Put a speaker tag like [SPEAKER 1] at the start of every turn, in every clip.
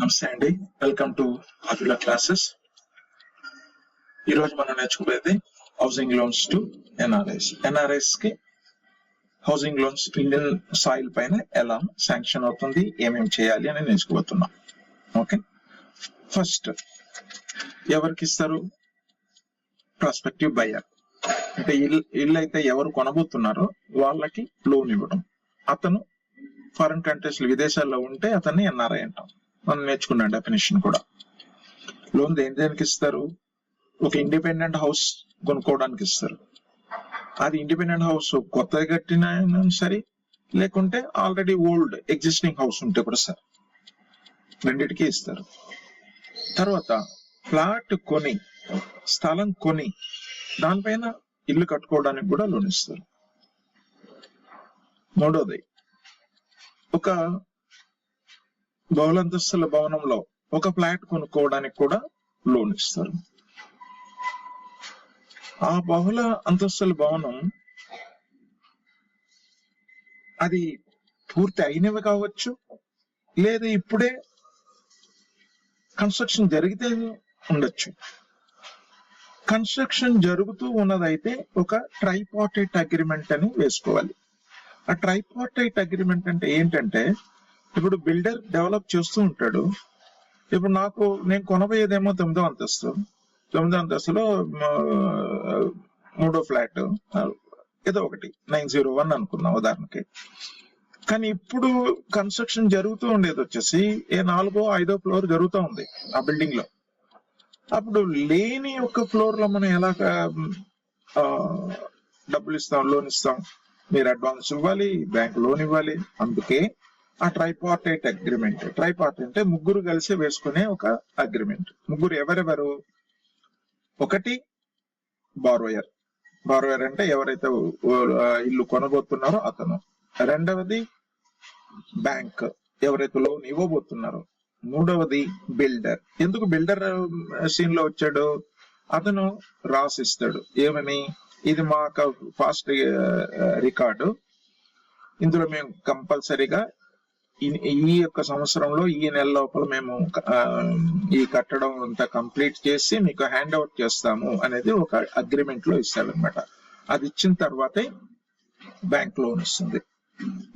[SPEAKER 1] నమస్తే అండి, welcome to ఆర్యుల క్లాసెస్. ఈరోజు మనం నేర్చుకునేది housing loans to NRIs. NRIs కి హౌసింగ్ లోన్స్ ఇండియన్ సాయిల్ పైన ఎలా శాంక్షన్ అవుతుంది, ఏమేమి చేయాలి అని నేర్చుకోబోతున్నాం. ఓకే, ఫస్ట్ ఎవరికి ఇస్తారు? ప్రాస్పెక్టివ్ బయ్యర్, అంటే ఇల్లు అయితే ఎవరు కొనబోతున్నారో వాళ్ళకి లోన్ ఇవ్వడం. అతను ఫారిన్ కంట్రీస్ విదేశాల్లో ఉంటే అతన్ని ఎన్ఆర్ఐ అంటాం. మనం నేర్చుకున్నాం డెఫినేషన్ కూడా. లోన్ దేనికి ఇస్తారు? ఒక ఇండిపెండెంట్ హౌస్ కొనుక్కోవడానికి ఇస్తారు. అది ఇండిపెండెంట్ హౌస్ కొత్తగా కట్టిన సరే, లేకుంటే ఆల్రెడీ ఓల్డ్ ఎగ్జిస్టింగ్ హౌస్ ఉంటే కూడా సరే, రెండింటికి ఇస్తారు. తర్వాత ఫ్లాట్ కొని, స్థలం కొని దానిపైన ఇల్లు కట్టుకోవడానికి కూడా లోన్ ఇస్తారు. మూడోది, ఒక బహుళంతస్తుల భవనంలో ఒక ఫ్లాట్ కొనుక్కోవడానికి కూడా లోన్ ఇస్తారు. ఆ బహుళ అంతస్తుల భవనం అది పూర్తి అయినవి కావచ్చు, లేదా ఇప్పుడే కన్స్ట్రక్షన్ జరిగితే ఉండొచ్చు. కన్స్ట్రక్షన్ జరుగుతూ ఉన్నదైతే ఒక ట్రైపార్టైట్ అగ్రిమెంట్ అని వేసుకోవాలి. ఆ ట్రైపార్టైట్ అగ్రిమెంట్ అంటే ఏంటంటే, ఇప్పుడు బిల్డర్ డెవలప్ చేస్తూ ఉంటాడు. ఇప్పుడు నేను కొనబోయేదేమో 9వ అంతస్తు. 9వ అంతస్తులో 3వ ఫ్లాట్ ఏదో ఒకటి 901 అనుకున్నాం ఉదాహరణకి. కానీ ఇప్పుడు కన్స్ట్రక్షన్ జరుగుతూ ఉండేది వచ్చేసి 4వ 5వ ఫ్లోర్ జరుగుతూ ఉంది ఆ బిల్డింగ్ లో. అప్పుడు లేని ఒక ఫ్లోర్ లో మనం ఎలా డబ్బులు ఇస్తాం, లోన్ ఇస్తాం? మీరు అడ్వాన్స్ ఇవ్వాలి, బ్యాంక్ లోన్ ఇవ్వాలి. అందుకే ఆ ట్రైపార్టైట్ అగ్రిమెంట్. ట్రైపార్టైట్ అంటే ముగ్గురు కలిసి వేసుకునే ఒక అగ్రిమెంట్. ముగ్గురు ఎవరెవరు? ఒకటి బారోయర్. బారోయర్ అంటే ఎవరైతే ఇల్లు కొనబోతున్నారో అతను. రెండవది బ్యాంక్, ఎవరైతే లోన్ ఇవ్వబోతున్నారో. మూడవది బిల్డర్. ఎందుకు బిల్డర్ సీన్ లో వచ్చాడు? అతను రాసిస్తాడు ఏమని, ఇది మాకు ఫాస్ట్ రికార్డు, ఇందులో మేము కంపల్సరీగా ఈ యొక్క సంవత్సరంలో ఈ నెల లోపల మేము ఈ కట్టడం అంతా కంప్లీట్ చేసి మీకు హ్యాండ్ అవుట్ చేస్తాము అనేది ఒక అగ్రిమెంట్ లో ఇస్తాడనమాట. అది ఇచ్చిన తర్వాతే బ్యాంక్ లోన్ ఇస్తుంది.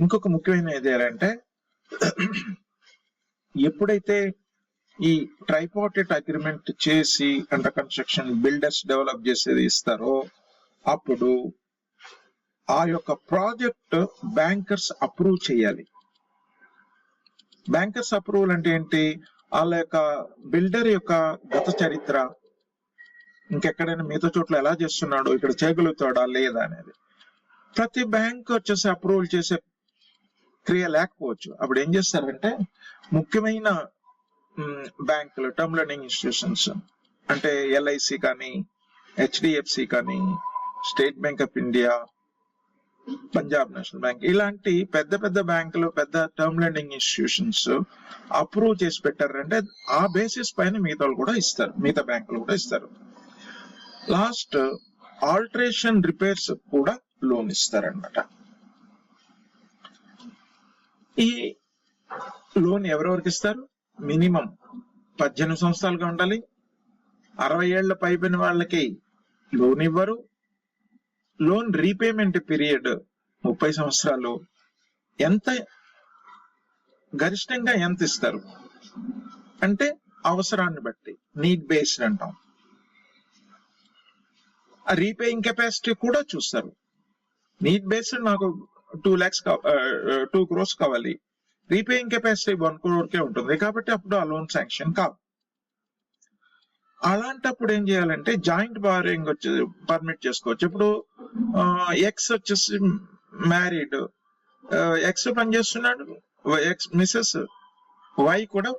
[SPEAKER 1] ఇంకొక ముఖ్యమైన ఏంటంటే, ఎప్పుడైతే ఈ ట్రైపార్టైట్ అగ్రిమెంట్ చేసి అండర్ కన్స్ట్రక్షన్ బిల్డర్స్ డెవలప్ చేసేది ఇస్తారో, అప్పుడు ఆ యొక్క ప్రాజెక్ట్ బ్యాంకర్స్ అప్రూవ్ చేయాలి. బ్యాంకర్స్ అప్రూవల్ అంటే ఏంటి? వాళ్ళ యొక్క బిల్డర్ యొక్క గత చరిత్ర, ఇంకెక్కడైనా మిగతా చోట్ల ఎలా చేస్తున్నాడు, ఇక్కడ చేయగలుగుతాడా లేదా అనేది. ప్రతి బ్యాంక్ వచ్చేసి అప్రూవల్ చేసే క్రియ లేకపోవచ్చు. అప్పుడు ఏం చేస్తారంటే, ముఖ్యమైన బ్యాంకులు, టర్మ్ లెండింగ్ ఇన్స్టిట్యూషన్స్ అంటే LIC కానీ, HDFC కానీ, state bank of India, Punjab national bank, ఇలాంటి పెద్ద పెద్ద బ్యాంకులు, పెద్ద టర్మ్ లెండింగ్ ఇన్స్టిట్యూషన్స్ అప్రూవ్ చేసి పెట్టారంటే ఆ బేసిస్ పైన మిగతా కూడా ఇస్తారు, మిగతా బ్యాంకులు కూడా ఇస్తారు. లాస్ట్ ఆల్టరేషన్ రిపేర్స్ కూడా లోన్ ఇస్తారన్నమాట. ఈ లోన్ ఎవరెవరికి ఇస్తారు? మినిమం 18 సంవత్సరాలుగా ఉండాలి. 60 ఏళ్ల పైబడిన వాళ్ళకి లోన్ ఇవ్వరు. లోన్ రీపేమెంట్ పీరియడ్ 30 సంవత్సరాలు. ఎంత గరిష్టంగా ఎంత ఇస్తారు అంటే అవసరాన్ని బట్టి, నీడ్ బేస్డ్ అంటాం. ఆ రీపేయింగ్ కెపాసిటీ కూడా చూస్తారు. నీడ్ బేస్డ్ నాకు 2 crores కావాలి, రీపేయింగ్ కెపాసిటీ 1 crore ఉంటుంది కాబట్టి అప్పుడు ఆ లోన్ శాంక్షన్ కాదు. అలాంటప్పుడు ఏం చేయాలంటే జాయింట్ బారోయింగ్ వచ్చి పర్మిట్ చేసుకోవచ్చు. ఇప్పుడు ఎక్స్ వచ్చేసి మ్యారీడ్, ఎక్స్ పనిచేస్తున్నాడు, ఎక్స్ మిసెస్ వై కూడా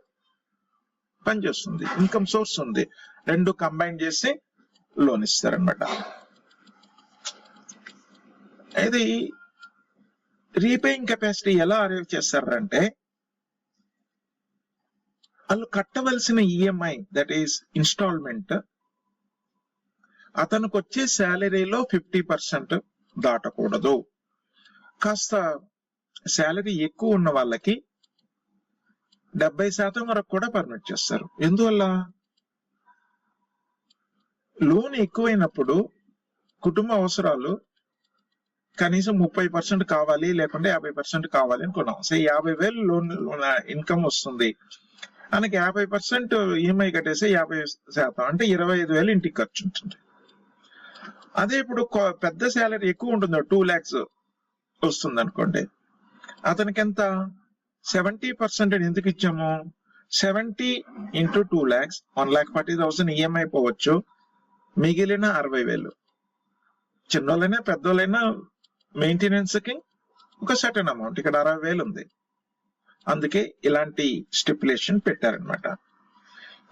[SPEAKER 1] పనిచేస్తుంది, ఇన్కమ్ సోర్స్ ఉంది, రెండు కంబైన్ చేసి లోన్ ఇస్తారనమాట. ఇది రీపేయింగ్ కెపాసిటీ ఎలా అరేంజ్ చేస్తారంటే, వాళ్ళు కట్టవలసిన EMI, దట్ ఈస్ ఇన్స్టాల్మెంట్, అతనికి వచ్చే శాలరీలో 50% దాటకూడదు. కాస్త శాలరీ ఎక్కువ ఉన్న వాళ్ళకి 70% వరకు కూడా పర్మిట్ చేస్తారు. ఎందువల్ల? లోన్ ఎక్కువైనప్పుడు కుటుంబ అవసరాలు కనీసం 30% కావాలి, లేకుంటే 50% కావాలి అనుకున్నాం. సో 50,000 లోన్ ఇన్కమ్ వస్తుంది, మనకి 50% ఈఎంఐ కట్టేసి 50% అంటే 25,000 ఇంటికి ఖర్చు ఉంటుంది. అదే ఇప్పుడు పెద్ద శాలరీ ఎక్కువ ఉంటుంది, 2 lakhs వస్తుంది అనుకోండి, అతనికి ఎంత 70% ఎందుకు ఇచ్చాము? 70 into 2 lakhs 1,40,000 ఈఎంఐ పోవచ్చు, మిగిలిన 60,000 చిన్నోళ్ళైనా పెద్దోళ్ళైనా మెయింటెనెన్స్ కి ఒక సర్టన్ అమౌంట్, ఇక్కడ 60,000 ఉంది. అందుకే ఇలాంటి స్టిపులేషన్ పెట్టారనమాట.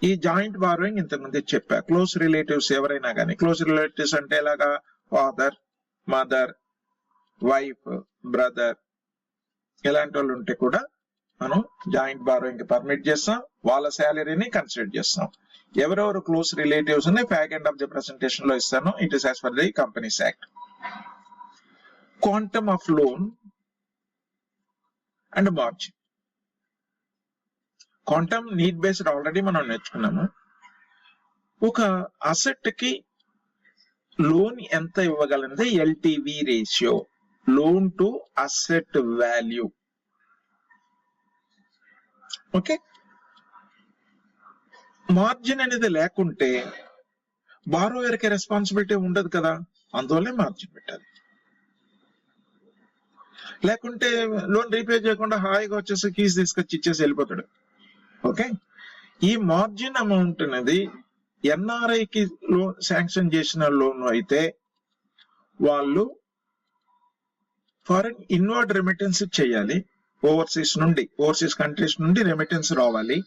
[SPEAKER 1] ఈ జాయింట్ బారోయింగ్ ఇంతకుముందే చెప్పా. క్లోజ్ రిలేటివ్స్ ఎవరైనా కానీ, క్లోజ్ రిలేటివ్స్ అంటే ఎలాగా? ఫాదర్, మదర్, వైఫ్, బ్రదర్, ఇలాంటి వాళ్ళు ఉంటే కూడా మనం జాయింట్ బారోయింగ్ కి పర్మిట్ చేస్తాం, వాళ్ళ శాలరీని కన్సిడర్ చేస్తాం. ఎవరెవరు క్లోజ్ రిలేటివ్స్ ని ఫ్యాక్ ఎండ్ ఆఫ్ ది ప్రెసెంటేషన్ లో ఇస్తాను. It is as per the companies act. Quantum of loan and margin. Quantum need based already మనం నేర్చుకున్నాము. ఒక అసెట్ కి లోన్ ఎంత ఇవ్వగలిగితే LTV ratio, loan to asset value. Okay, margin అనేది లేకుంటే బారోయర్ కి రెస్పాన్సిబిలిటీ ఉండదు కదా, అందువల్లే మార్జిన్ పెట్టాలి. లేకుంటే లోన్ రీపే చేయకుండా హాయిగా వచ్చేసి కీస్ తీసుకొచ్చి ఇచ్చేసి వెళ్ళిపోతాడు. ఓకే, ఈ మార్జిన్ అమౌంట్ అనేది ఎన్ఆర్ఐకి లోన్ శాంక్షన్ చేసిన లోన్ అయితే వాళ్ళు ఫారెన్ ఇన్వర్డ్ రెమిటెన్స్ చేయాలి. ఓవర్సీస్ కంట్రీస్ నుండి రెమిటెన్స్ రావాలి.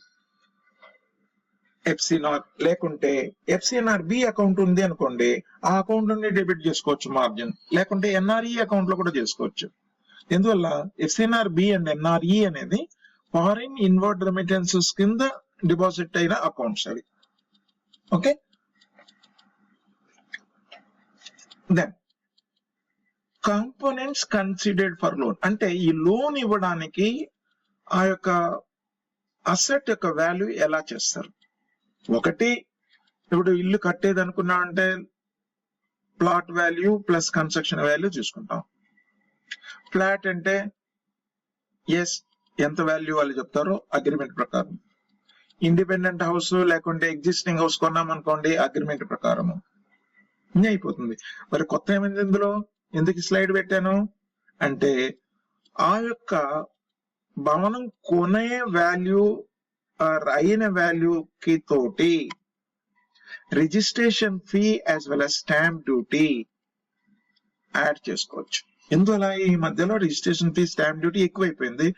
[SPEAKER 1] ఎఫ్సినార్ లేకుంటే ఎఫ్సిఎన్ఆర్ బి అకౌంట్ ఉంది అనుకోండి, ఆ అకౌంట్ నుండి డెబిట్ చేసుకోవచ్చు మార్జిన్, లేకుంటే ఎన్ఆర్ఈ అకౌంట్ లో కూడా చేసుకోవచ్చు. ఎందువల్ల? ఎఫ్సిఎన్ఆర్ బి అండ్ ఎన్ఆర్ఈ అనేది ఫారిన్ ఇన్వర్డ్ రెమిటెన్సెస్ కింద డిపాజిట్ అయిన అకౌంట్స్ అవి. Okay, then components considered for loan అంటే ఈ లోన్ ఇవ్వడానికి ఆ యొక్క అసెట్ యొక్క వాల్యూ ఎలా చేస్తారు? ఒకటి, ఇప్పుడు ఇల్లు కట్టేది అనుకున్నా అంటే plot value plus construction value చూసుకుంటాం. ఫ్లాట్ అంటే ఎస్ ఎంత వాల్యూ వాళ్ళు చెప్తారో అగ్రిమెంట్ ప్రకారం. ఇండిపెండెంట్ హౌస్ లేకుంటే ఎగ్జిస్టింగ్ హౌస్ కొన్నాం అనుకోండి, అగ్రిమెంట్ ప్రకారము అయిపోతుంది. మరి కొత్త ఏమైంది ఇందులో? ఎందుకు స్లైడ్ పెట్టాను అంటే ఆ యొక్క భవనం కొనే వాల్యూ అయిన వాల్యూ కి తోటి registration fee as well as stamp duty add చేసుకోవచ్చు. ఎందువల్ల? ఈ మధ్యలో రిజిస్ట్రేషన్ ఫీ, స్టాంప్ డ్యూటీ ఎక్కువైపోయింది.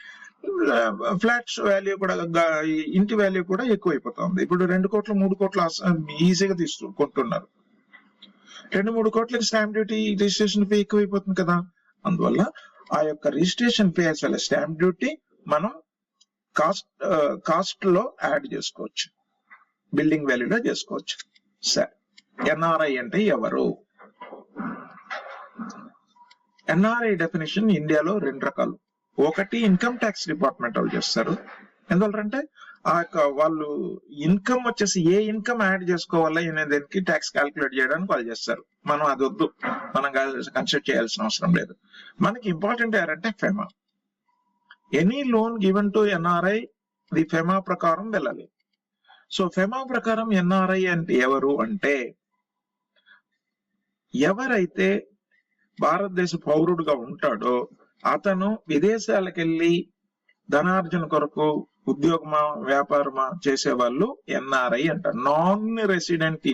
[SPEAKER 1] ఫ్లాట్స్ వాల్యూ కూడా, ఇంటి వాల్యూ కూడా ఎక్కువైపోతుంది. ఇప్పుడు 2 కోట్లు 3 కోట్లు ఈజీగా తీసుకుంటున్నారు. 2-3 కోట్లకి స్టాంప్ డ్యూటీ, రిజిస్ట్రేషన్ ఫీ ఎక్కువైపోతుంది కదా. అందువల్ల ఆ యొక్క registration fee as well as stamp duty మనం కాస్ట్ లో యాడ్ చేసుకోవచ్చు, బిల్డింగ్ వాల్యూలో చేసుకోవచ్చు. సరే, ఎన్ఆర్ఐ అంటే ఎవరు? ఎన్ఆర్ఐ డెఫినేషన్ ఇండియాలో 2 రకాలు. ఒకటి, ఇన్కమ్ ట్యాక్స్ డిపార్ట్మెంట్ వాళ్ళు చేస్తారు. ఎందువల్లంటే ఆ యొక్క వాళ్ళు ఇన్కమ్ వచ్చేసి ఏ ఇన్కమ్ యాడ్ చేసుకోవాలా అనే దానికి ట్యాక్స్ క్యాల్కులేట్ చేయడానికి వాళ్ళు చేస్తారు. మనం అది వద్దు, మనం కన్సిడర్ చేయాల్సిన అవసరం లేదు. మనకి ఇంపార్టెంట్ ఎవరంటే FEMA. Any loan given to NRI the FEMA ప్రకారం వెళ్ళాలి. సో ఫెమా ప్రకారం ఎన్ఆర్ఐ అంటే ఎవరు అంటే, ఎవరైతే భారతదేశ పౌరుడుగా ఉంటాడో అతను విదేశాలకు వెళ్ళి ధనార్జన కొరకు ఉద్యోగమా వ్యాపారమా చేసే వాళ్ళు ఎన్ఆర్ఐ అంటారు. నాన్ రెసిడెంట్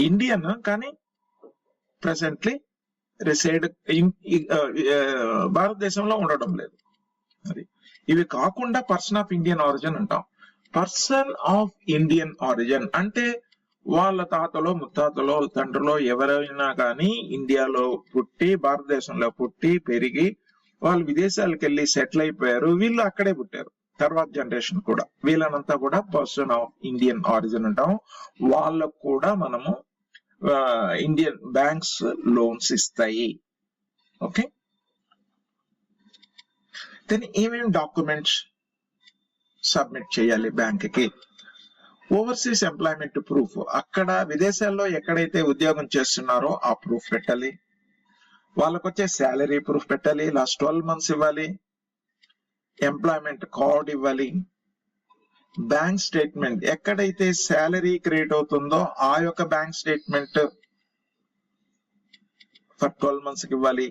[SPEAKER 1] ఇండియన్ కానీ ప్రెసెంట్లీ రెసిడ్ భారతదేశంలో ఉండడం లేదు. అది ఇవి కాకుండా పర్సన్ ఆఫ్ ఇండియన్ ఆరిజిన్ అంటాం. పర్సన్ ఆఫ్ ఇండియన్ ఆరిజిన్ అంటే వాళ్ళ తాతలో ముత్తాతలో తండ్రిలో ఎవరైనా కానీ ఇండియాలో పుట్టి, భారతదేశంలో పుట్టి పెరిగి వాళ్ళు విదేశాలకు వెళ్ళి సెటిల్ అయిపోయారు, వీళ్ళు అక్కడే పుట్టారు. తర్వాత జనరేషన్ కూడా వీళ్ళనంతా కూడా పర్సన్ ఆఫ్ ఇండియన్ ఆరిజిన్ అంటాం. వాళ్ళకు కూడా మనము ఇండియన్ బ్యాంక్స్ లోన్స్ ఇస్తాయి. ఓకే, దెన్ ఏమేమి డాక్యుమెంట్స్ సబ్మిట్ చేయాలి బ్యాంక్ కి. ఓవర్సీస్ ఎంప్లాయ్మెంట్ ప్రూఫ్, అక్కడ విదేశాల్లో ఎక్కడైతే ఉద్యోగం చేస్తున్నారో ఆ ప్రూఫ్ పెట్టాలి. వాళ్ళకు వచ్చే శాలరీ ప్రూఫ్ పెట్టాలి, లాస్ట్ 12 months ఇవ్వాలి, ఎంప్లాయ్మెంట్ కార్డ్ ఇవ్వాలి, బ్యాంక్ స్టేట్మెంట్ ఎక్కడైతే శాలరీ క్రియేట్ అవుతుందో ఆ యొక్క బ్యాంక్ స్టేట్మెంట్ ఫర్ 12 months కి ఇవ్వాలి.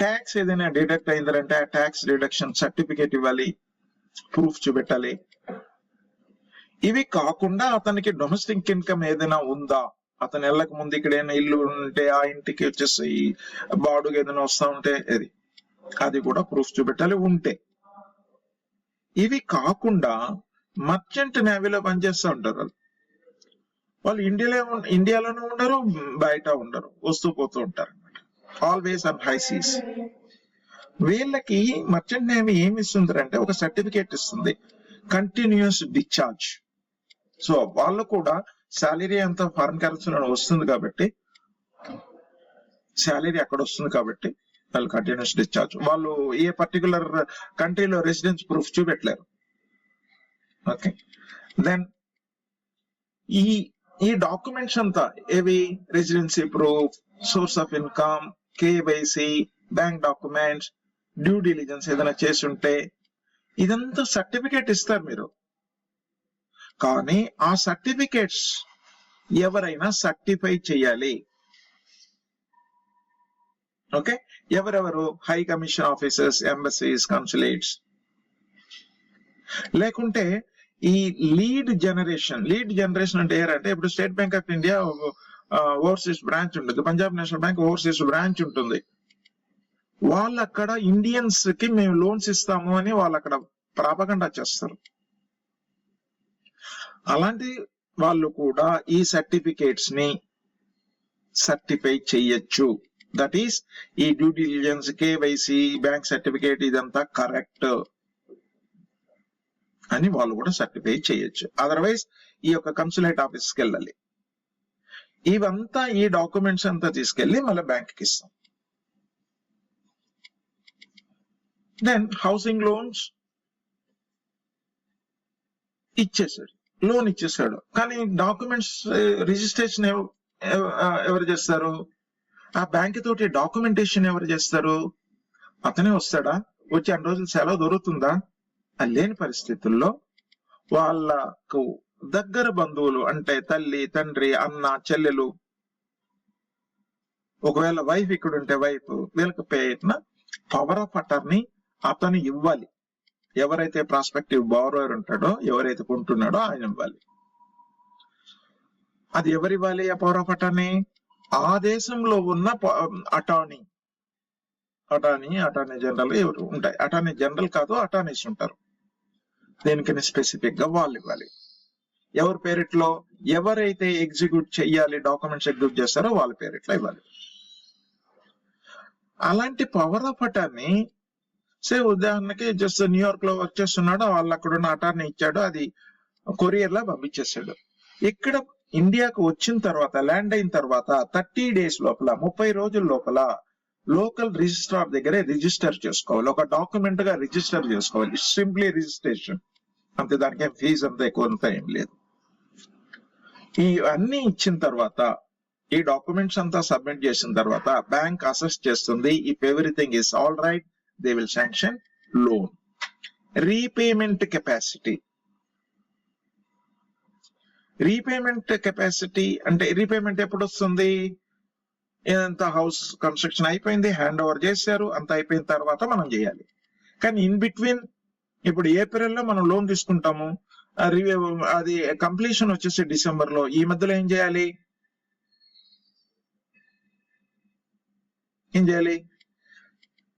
[SPEAKER 1] ట్యాక్స్ ఏదైనా డిడక్ట్ అయిందంటే ఆ ట్యాక్స్ డిడక్షన్ సర్టిఫికేట్ ఇవ్వాలి, ప్రూఫ్ చూపెట్టాలి. ఇవి కాకుండా అతనికి డొమెస్టిక్ ఇన్కమ్ ఏదైనా ఉందా, అతను వెళ్ళక ముందు ఇక్కడ ఏదైనా ఇల్లు ఉంటే ఆ ఇంటికి వచ్చేసి బాడుగు ఏదైనా వస్తా ఉంటే అది కూడా ప్రూఫ్ చూపెట్టాలి ఉంటే. ఇవి కాకుండా మర్చెంట్ నేవీలో పనిచేస్తూ ఉంటారు వాళ్ళు ఇండియాలోనే ఉండరు, బయట ఉండరు, వస్తూ పోతూ ఉంటారు అనమాట, ఆల్వేస్ ఆన్ హై సీస్. వీళ్ళకి మర్చెంట్ నేవీ ఏమి ఇస్తుంది అంటే ఒక సర్టిఫికేట్ ఇస్తుంది, కంటిన్యూస్ డిశ్చార్జ్. సో వాళ్ళు కూడా శాలరీ అంతా ఫారెన్ కరెన్సీలో వస్తుంది కాబట్టి, శాలరీ అక్కడ వస్తుంది కాబట్టి వాళ్ళు కంటిన్యూస్ డిశ్చార్జ్. వాళ్ళు ఏ పర్టికులర్ కంట్రీలో రెసిడెన్స్ ప్రూఫ్ చూపెట్టలేరు. ఓకే, దెన్ ఈ డాక్యుమెంట్స్ అంతా ఏవి, residency proof, source of income, KYC, bank documents, due diligence ఏదైనా చేసి ఉంటే ఇదంతా సర్టిఫికేట్ ఇస్తారు మీరు. కానీ ఆ సర్టిఫికేట్స్ ఎవరైనా సర్టిఫై చేయాలి. ఓకే, ఎవరెవరు, high commission officers, embassies, consulates. లేకుంటే ఈ లీడ్ జనరేషన్ అంటే ఏంటంటే ఇప్పుడు state bank of India overseas branch ఉంటుంది, Punjab national bank overseas branch ఉంటుంది. వాళ్ళు అక్కడ ఇండియన్స్ కి మేము లోన్స్ ఇస్తాము అని వాళ్ళు అక్కడ ప్రాపగండా చేస్తారు. అలాంటి వాళ్ళు కూడా ఈ సర్టిఫికేట్స్ ని సర్టిఫై చెయ్యొచ్చు. దట్ ఈస్ ఈ due diligence, KYC, bank certificate ఇదంతా కరెక్ట్ అని వాళ్ళు కూడా సర్టిఫై చేయొచ్చు. అదర్వైజ్ ఈ యొక్క కన్సులేట్ ఆఫీస్కి వెళ్ళాలి. ఇవంతా ఈ డాక్యుమెంట్స్ అంతా తీసుకెళ్లి మళ్ళీ బ్యాంక్ కి ఇస్తాం. దెన్ హౌసింగ్ లోన్స్ ఇచ్చేసాడు, లోన్ ఇచ్చేసాడు, కానీ డాక్యుమెంట్స్ రిజిస్ట్రేషన్ ఎవరు చేస్తారు, ఆ బ్యాంక్ తోటి డాక్యుమెంటేషన్ ఎవరు చేస్తారు, అతనే వస్తాడా, వచ్చి 2 రోజులు సెలవు దొరుకుతుందా, అని లేని పరిస్థితుల్లో వాళ్ళకు దగ్గర బంధువులు అంటే తల్లి, తండ్రి, అన్న, చెల్లెలు, ఒకవేళ వైఫ్ ఇక్కడ ఉంటే వైఫ్, వీళ్ళకి పేరున పవర్ ఆఫ్ అటర్నీ అతను ఇవ్వాలి. ఎవరైతే ప్రాస్పెక్టివ్ బారోయర్ ఉంటాడో, ఎవరైతే కొంటున్నాడో ఆయన ఇవ్వాలి. అది ఎవరు ఇవ్వాలి ఆ పవర్ ఆఫ్ అటర్నీ, ఆ దేశంలో ఉన్న అటార్నీ జనరల్ ఎవరు ఉంటాయి, అటార్నీ జనరల్ కాదు, అటార్నీస్ ఉంటారు, దేనికని స్పెసిఫిక్ గా వాళ్ళు ఇవ్వాలి. ఎవరి పేరిట్లో ఎవరైతే ఎగ్జిక్యూట్ చెయ్యాలి, డాక్యుమెంట్స్ ఎగ్జిక్యూట్ చేస్తారో వాళ్ళ పేరిట్లో ఇవ్వాలి. అలాంటి పవర్ ఆఫ్ అటార్నీ ఉదాహరణకి జస్ట్ న్యూయార్క్ లో వర్క్ చేస్తున్నాడు, వాళ్ళు అక్కడ ఉన్న అటార్నీ ఇచ్చాడు, అది కొరియర్ లా పంపించేసాడు. ఇక్కడ ఇండియాకు వచ్చిన తర్వాత, ల్యాండ్ అయిన తర్వాత 30 days లోపల, 30 రోజుల లోపల లోకల్ రిజిస్ట్రార్ దగ్గరే రిజిస్టర్ చేసుకోవాలి, ఒక డాక్యుమెంట్ గా రిజిస్టర్ చేసుకోవాలి. సింప్లీ రిజిస్ట్రేషన్ అంతే, దానికి ఫీజు అంతా ఎక్కువ అంతా ఏం లేదు. ఇవన్నీ ఇచ్చిన తర్వాత, ఈ డాక్యుమెంట్స్ అంతా సబ్మిట్ చేసిన తర్వాత బ్యాంక్ అసెస్ చేస్తుంది. If everything is all right, they will sanction loan. Repayment capacity అంటే రీపేమెంట్ ఎప్పుడు వస్తుంది, ఏదంతా హౌస్ కన్స్ట్రక్షన్ అయిపోయింది, హ్యాండ్ ఓవర్ చేశారు, అంత అయిపోయిన తర్వాత మనం చేయాలి. కానీ ఇన్ బిట్వీన్ ఇప్పుడు ఏప్రిల్లో మనం లోన్ తీసుకుంటాము, అది కంప్లీషన్ వచ్చేసి డిసెంబర్ లో, ఈ మధ్యలో ఏం చేయాలి,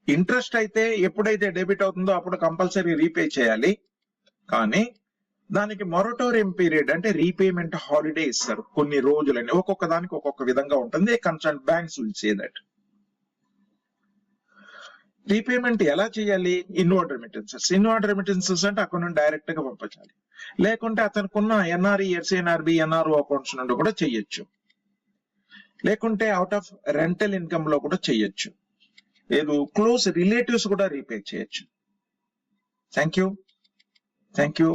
[SPEAKER 1] ఇంట్రెస్ట్ అయితే ఎప్పుడైతే డెబిట్ అవుతుందో అప్పుడు కంపల్సరీ రీపే చేయాలి. కానీ దానికి మొరటోరియం పీరియడ్ అంటే రీపేమెంట్ హాలిడే ఇస్తారు కొన్ని రోజులని, ఒక్కొక్క దానికి ఒక్కొక్క విధంగా ఉంటుంది. Concern banks will say that. Repayment ఎలా చేయాలి, ఇన్వర్డ్ రెమిటెన్సెస్ అంటే అక్కడ నుండి డైరెక్ట్ గా పంపించాలి, లేకుంటే అతనుకున్న ఎన్ఆర్ఈ, ఎస్ఎన్ఆర్బి, ఎన్ఆర్ఓ అకౌంట్స్ నుండి కూడా చెయ్యొచ్చు, లేకుంటే అవుట్ ఆఫ్ రెంటల్ ఇన్కమ్ లో కూడా చెయ్యొచ్చు, లేదు క్లోజ్ రిలేటివ్స్ కూడా రీపే చేయొచ్చు. Thank you. Thank you.